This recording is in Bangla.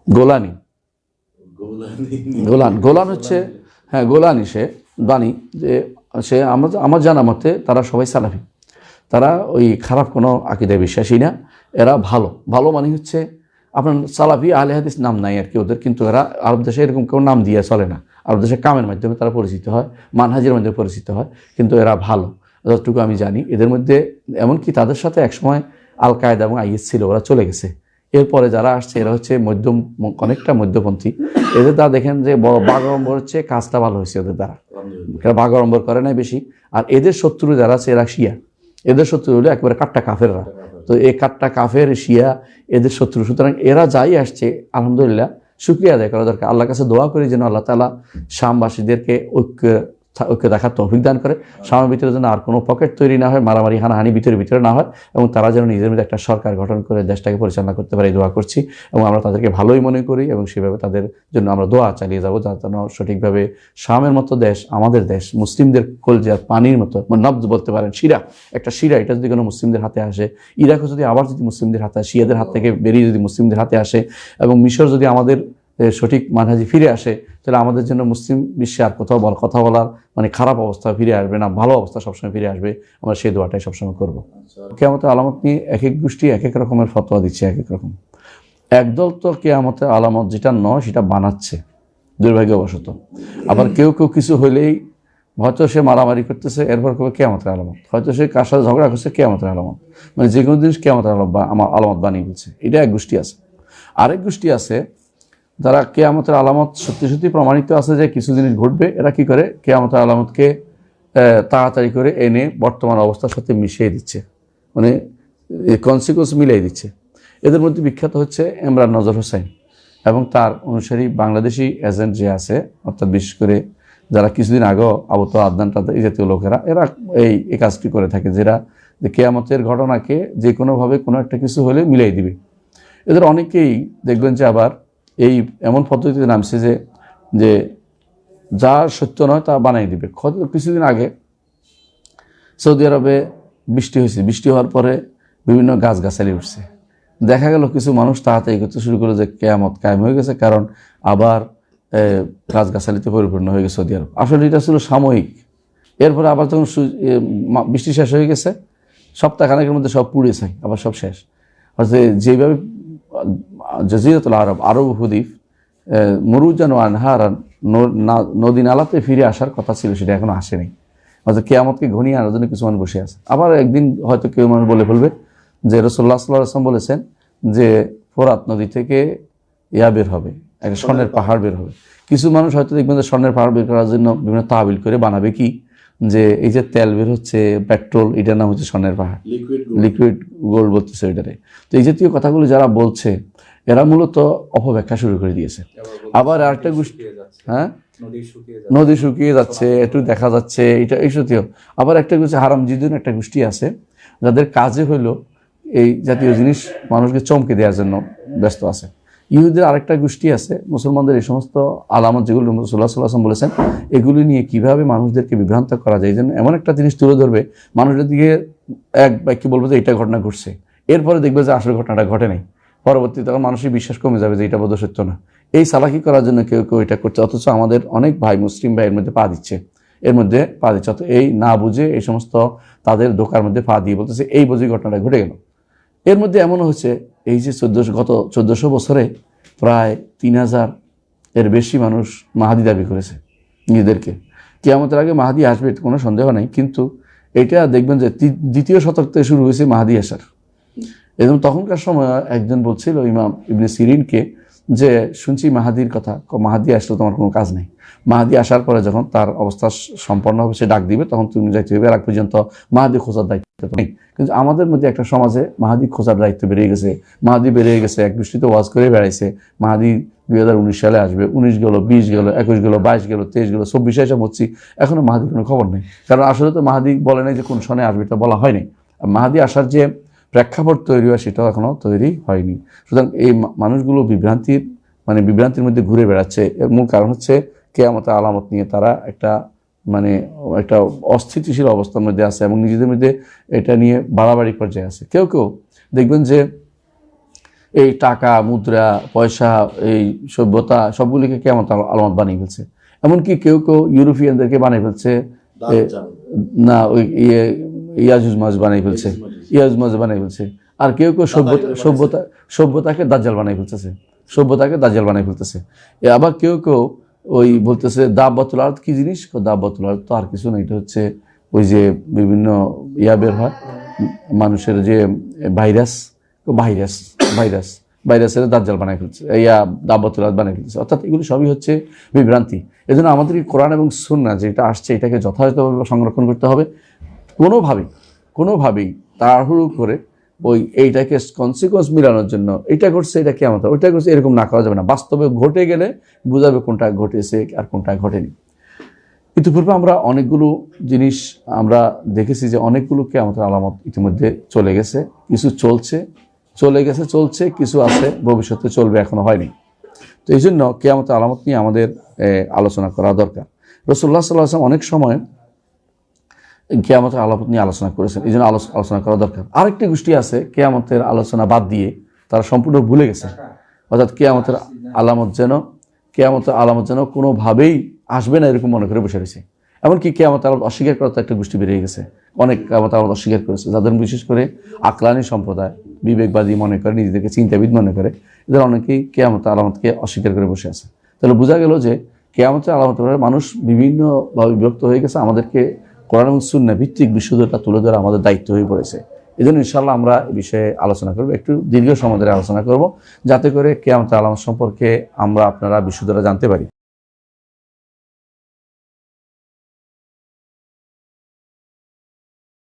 গোলানি, গোলান হচ্ছে, হ্যাঁ গোলানি সে বাণী, যে সে আমার জানা মতে তারা সবাই সালাফি, তারা ওই খারাপ কোনো আকিদায় বিশ্বাসী না, এরা ভালো। ভালো মানে হচ্ছে আপনার সালাফি আহলে হাদিস নাম নাই আর কি ওদের, কিন্তু এরা আরব দেশে এরকম কেউ নাম দিয়ে চলে না, আরব দেশে কামের মাধ্যমে তারা পরিচিত হয়, মানহাজের মাধ্যমে পরিচিত হয়, কিন্তু এরা ভালো যতটুকু আমি জানি। এদের মধ্যে এমনকি তাদের সাথে একসময় আল কায়দা এবং আইএস ছিল, ওরা চলে গেছে। এরপরে যারা আসছে এরা হচ্ছে মধ্যম, অনেকটা মধ্যপন্থী। এদের দ্বারা দেখেন যে বাগড়ম্বর হচ্ছে কাজটা ভালো হয়েছে ওদের দ্বারা, বাগড়ম্বর করে নাই বেশি। আর এদের শত্রু যারা আছে এরা শিয়া, এদের শত্রু হলো একেবারে কাট্টা কাফেররা। তো এই কাট্টা কাফের শিয়া এদের শত্রু। সুতরাং এরা যাই আসছে আলহামদুলিল্লাহ শুকরিয়া আদায় করা দরকার, আল্লাহর কাছে দোয়া করি যেন আল্লাহ তাআলা শামবাসীদেরকে ঐক্য দেখার তৌফিক দান করে, শামের ভিতরে যেন আর কোনো পকেট তৈরি না হয়, মারামারি হানাহানি ভিতরে না হয়, এবং তারা যেন নিজের মধ্যে একটা সরকার গঠন করে দেশটাকে পরিচালনা করতে পারে, দোয়া করছি। এবং আমরা তাদেরকে ভালোই মনে করি এবং সেভাবে তাদের জন্য আমরা দোয়া চালিয়ে যাবো, যাতে যেন সঠিকভাবে শামের মতো দেশ, আমাদের দেশ, মুসলিমদের কলজার পানির মতো নবজ বলতে পারেন, শিরা, একটা শিরা, এটা যদি কোনো মুসলিমদের হাতে আসে, ইরাকও যদি আবার যদি মুসলিমদের হাতে আসে, শিয়াদের হাত থেকে বেরিয়ে যদি মুসলিমদের হাতে আসে, এবং মিশর যদি আমাদের সঠিক মানহাজি ফিরে আসে, তাহলে আমাদের জন্য মুসলিম বিশ্বে আর কথা বলার মানে খারাপ অবস্থা ফিরে আসবে না, ভালো অবস্থা সবসময় ফিরে আসবে। আমরা সেই দোয়াটাই সবসময় করবো। কিয়ামতের আলামত নিয়ে এক এক গোষ্ঠী এক এক রকমের ফতোয়া দিচ্ছে, এক এক রকম। একদল তো কিয়ামতের আলামত যেটা নয় সেটা বানাচ্ছে দুর্ভাগ্যবশত। আবার কেউ কিছু হলেই হয়তো সে মারামারি করতেছে, এরপর কেউ কিয়ামতের আলামত, হয়তো সে কার সাথে ঝগড়া করছে, কিয়ামতের আলামত, মানে যে কোনো জিনিস কিয়ামতের আলামত বানিয়ে ফেলছে। এটা এক গোষ্ঠী আছে। আরেক গোষ্ঠী আছে যারা কিয়ামতের আলামত সত্যি প্রমাণিত আছে যে কিছু জিনিস ঘটবে, এরা কি করে কিয়ামতের আলামতকে তাড়াতাড়ি করে এনে বর্তমান অবস্থার সাথে মিশিয়ে দিচ্ছে, মানে কনসিকুয়েন্স মিলিয়ে দিচ্ছে। এদের মধ্যে বিখ্যাত হচ্ছে ইমরান নজর হোসেন এবং তার অনুসারী বাংলাদেশি এজেন্ট যে আছে, অর্থাৎ বিশেষ করে যারা কিছুদিন আগেও আবু তো আদনান তাদের এই জাতীয় লোকেরা, এরা এই কাজটি করে থাকে, যেটা কিয়ামতের ঘটনাকে যে কোনোভাবে কোনো একটা কিছু হলে মিলিয়ে দিবে। এদের অনেকেই দেখবেন যে আবার এই এমন পদ্ধতিতে নামছে যে যা সত্য নয় তা বানাই দিবে। কিছুদিন আগে সৌদি আরবে বৃষ্টি হয়েছে, বৃষ্টি হওয়ার পরে বিভিন্ন গাছগাছালি উঠছে, দেখা গেল কিছু মানুষ তাড়াতাড়ি করতে শুরু করে যে কিয়ামত কায়েম হয়ে গেছে, কারণ আবার গাছগাছালিতে পরিপূর্ণ হয়ে গেছে সৌদি আরব। আসলে এটা ছিল সাময়িক। এরপরে আবার যখন বৃষ্টি শেষ হয়ে গেছে, সপ্তাহখানেকের মধ্যে সব পুড়ে যায়, আবার সব শেষ। যেভাবে জাজিরাতুল আরব উপদ্বীপ মরুজান ও আনহারান নদী নালাতে ফিরে আসার কথা ছিল, সেটা এখনো আসেনি। অর্থাৎ কিয়ামতকে ঘনিয়ে আনার জন্য কিছু মানুষ বসে আছে। আবার একদিন হয়তো কেউ মানুষ বলে ফেলবে যে রাসূলুল্লাহ সাল্লাল্লাহু আলাইহি ওয়াসাল্লাম বলেছেন যে ফোরাত নদী থেকে বের হবে, একটা স্বর্ণের পাহাড় বের হবে। কিছু মানুষ হয়তো দেখবেন যে স্বর্ণের পাহাড় বের করার জন্য বিভিন্ন তাবিল করে বানাবে কি, যে এই যে তেল বের হচ্ছে, পেট্রোল, এটার নাম হচ্ছে স্বর্ণের পাহাড়, লিকুইড গোল্ড বলতেছে ওইটারে। তো এই জাতীয় কথাগুলো যারা বলছে এরা মূলত অপব্যাখ্যা শুরু করে দিয়েছে। আবার আরেকটা গোষ্ঠী, হ্যাঁ নদী শুকিয়ে যাচ্ছে, একটু দেখা যাচ্ছে, এটা এই সত্যি। আবার একটা গোষ্ঠী হারামজিদুন একটা গোষ্ঠী আছে, যাদের কাজে হইলো এই জাতীয় জিনিস মানুষকে চমকে দেওয়ার জন্য ব্যস্ত আছে। ইহুদের আরেকটা গোষ্ঠী আছে, মুসলমানদের এই সমস্ত আলামত যেগুলো রাসূলুল্লাহ সাল্লাল্লাহু আলাইহি ওয়াসাল্লাম বলেছেন, এগুলি নিয়ে কিভাবে মানুষদেরকে বিভ্রান্ত করা যায়, এই জন্য এমন একটা জিনিস তুলে ধরবে, মানুষের দিকে এক বাক্যে বলবে যে এটা ঘটনা ঘটছে, এরপরে দেখবে যে আসলে ঘটনাটা ঘটে নাই। পরবর্তীতে তখন মানুষের বিশ্বাস কমে যাবে যে এটা বোধহয় সত্য না। এই চালাকি করার জন্য কেউ এটা করছে, অথচ আমাদের অনেক ভাই মুসলিম ভাই এর মধ্যে পা দিচ্ছে, অত এই না বুঝে এই সমস্ত তাদের ধোঁকার মধ্যে পা দিয়ে বলতেছে এই বুঝি ঘটনাটা ঘটে গেল। এর মধ্যে এমনও হচ্ছে এই যে গত 1400 বছরে প্রায় 3000 এর বেশি মানুষ মাহাদি দাবি করেছে নিজেদেরকে। কিয়ামতের আগে মাহাদি আসবে কোনো সন্দেহ নাই, কিন্তু এটা দেখবেন যে দ্বিতীয় শতক থেকে শুরু হয়েছে মাহাদি আসার। এবং তখনকার সময় একজন বলছিল ইমাম ইবনে সিরিনকে যে শুনছি মাহাদির কথা, মাহাদি আসলে তোমার কোনো কাজ নেই, মাহাদি আসার পরে যখন তার অবস্থা সম্পন্ন হবে সে ডাক দিবে, তখন তুমি যাইতে হবে, আর পর্যন্ত মাহাদি খোঁজার দায়িত্ব নেই। কিন্তু আমাদের মধ্যে একটা সমাজে মাহাদি খোঁজার দায়িত্ব বেড়ে গেছে, মাহাদি বেড়ে গেছে, এক দৃষ্টিতে ওয়াজ করে বেড়াইছে, মাহাদি 2019 সালে আসবে, 19 গেল, 20 গেল, 21 গেল, 22 গেল, 23 গেল, 24 এসে বলছি, এখনো মাহাদির কোনো খবর নেই। কারণ আসলে তো মাহাদি বলে নাই যে কোন সনে আসবে, এটা বলা হয়নি। মাহাদি আসার যে প্রেক্ষাপট তৈরি হয় সেটাও এখনো তৈরি হয়নি। সুতরাং এই মানুষগুলো বিভ্রান্তির মধ্যে ঘুরে বেড়াচ্ছে। এর মূল কারণ হচ্ছে কিয়ামতের আলামত নিয়ে তারা একটা অস্থিতিশীল অবস্থার মধ্যে আছে এবং নিজেদের মধ্যে এটা নিয়ে বাড়াবাড়ি পর্যায়ে আছে। কেউ দেখবেন যে এই টাকা, মুদ্রা, পয়সা, এই সভ্যতা সবগুলিকে কিয়ামত আলামত বানিয়ে ফেলছে। এমনকি কেউ কেউ ইউরোপিয়ানদেরকে বানিয়ে ফেলছে, না ওই ইয়াজুজ মাজ বানিয়ে ফেলছে, ইয়াজুজ মাজ বানিয়ে ফেলছে। আর কেউ কেউ সভ্যতাকে দাজ্জাল বানিয়ে ফেলতেছে, সভ্যতাকে দাজ্জাল বানিয়ে ফেলতেছে। আবার কেউ কেউ ওই বলতেছে দাব্বাতুল আরদ কি জিনিস, দাব্বাতুল আরদ তো আর কিছু না, এটা হচ্ছে ওই যে বিভিন্ন বের হয় মানুষের যে ভাইরাস, ভাইরাসের দাজ্জাল বানাই ফেলছে, দাব্বাতুল আরদ বানাই ফেলছে। অর্থাৎ এগুলো সবই হচ্ছে বিভ্রান্তি। এজন্য আমাদেরকে কোরআন এবং সুন্নাহ যেটা আসছে এটাকে যথাযথভাবে সংরক্ষণ করতে হবে। কোনোভাবেই তাড়াহুড়ো করে ওই এইটাকে কনসিকোয়েন্স মিলানোর জন্য এটা করছে, এটা কিয়ামত, ওইটা করছে, এরকম না করা যাবে না। বাস্তবে ঘটে গেলে বোঝাবে কোনটা ঘটেছে আর কোনটা ঘটেনি। ইতিপূর্বে আমরা অনেকগুলো জিনিস আমরা দেখেছি যে অনেকগুলো কিয়ামতের আলামত ইতিমধ্যে চলে গেছে, কিছু চলছে, কিছু আছে ভবিষ্যতে চলবে, এখনো হয়নি। তো এই জন্য কিয়ামতের আলামত নিয়ে আমাদের আলোচনা করা দরকার। রাসূলুল্লাহ সাল্লাল্লাহু আলাইহি ওয়াসাল্লাম অনেক সময় কিয়ামতের আলামত নিয়ে আলোচনা করেছেন, এই জন্য আলোচনা করা দরকার। আরেকটি গোষ্ঠী আছে কিয়ামতের আলোচনা বাদ দিয়ে তারা সম্পূর্ণ ভুলে গেছে, অর্থাৎ কিয়ামতের আলামত যেন কোনোভাবেই আসবে না এরকম মনে করে বসে রয়েছে। এমনকি কিয়ামতের আলামত অস্বীকার করার তো একটা গোষ্ঠী বেরিয়ে গেছে, অনেক কিয়ামতের আলামত অস্বীকার করেছে, যাদের বিশেষ করে আকলানি সম্প্রদায়, বিবেকবাদী মনে করে, নিজেদেরকে চিন্তাবিদ মনে করে, এদের অনেকেই কিয়ামতের আলামতকে অস্বীকার করে বসে আছে। তাহলে বোঝা গেল যে কিয়ামতের আলামত মানুষ বিভিন্নভাবে বিভক্ত হয়ে গেছে। আমাদেরকে কোরআন এবং সুন্নাহ ভিত্তিক বিশুদ্ধতা তুলে ধরা আমাদের দায়িত্ব হয়ে পড়েছে। এই জন্য ইনশাআল্লাহ আমরা এই বিষয়ে আলোচনা করবো, একটু দীর্ঘ সময় ধরে আলোচনা করব, যাতে করে কিয়ামতের আলামত সম্পর্কে আপনারা বিশুদ্ধতা জানতে পারি।